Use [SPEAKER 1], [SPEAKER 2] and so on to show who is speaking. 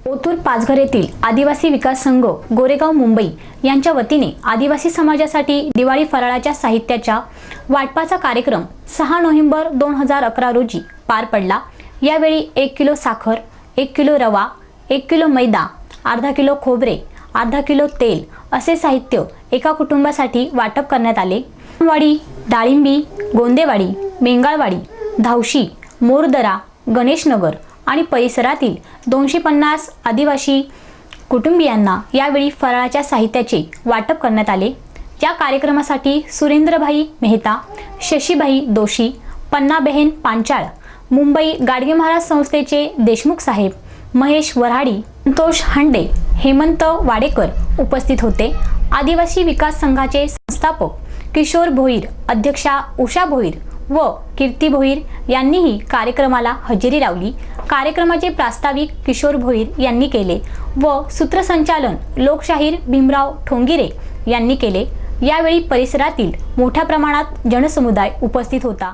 [SPEAKER 1] ओतूर पाचघर येथील आदिवासी विकास संघ गोरेगाव मुंबई यांच्या वतीने आदिवासी समाजासाठी दिवाळी फराळाच्या साहित्याच्या वाटपाचा कार्यक्रम 6 नोव्हेंबर 2011 रोजी पार पडला। यावेळी 1 किलो साखर, 1 किलो रवा, 1 किलो मैदा, अर्धा किलो खोबरे, अर्धा किलो तेल असे साहित्य एका कुटुंबासाठी वाटप करण्यात आले। वाडी, डाळिंबी, गोंदेवाडी, मेंगाळवाडी, धावशी, मोरदरा, गणेशनगर आणि परिसरातील 250 आदिवासी कुटुंबियांना यावेळी फराळाच्या साहित्याचे वाटप करण्यात आले। या कार्यक्रमासाठी सुरेंद्रभाई मेहता, शशीभाई दोशी, पन्नाबेन पांचाळ, मुंबई गाडगे महाराज संस्थेचे देशमुख साहेब, महेश वराडी, संतोष हंडे, हेमंत वाडेकर उपस्थित होते। आदिवासी विकास संघाचे संस्थापक किशोर भोईर, अध्यक्षा उषा भोईर व कीर्ती भोईर यांनीही कार्यक्रमाला हजेरी लावली। कार्यक्रमाचे प्रास्ताविक किशोर भोईर यांनी केले व सूत्रसंचालन लोकशाहीर भीमराव ठोंगिरे यांनी केले। यावेळी परिसरातील मोठ्या प्रमाणात जनसमुदाय उपस्थित होता।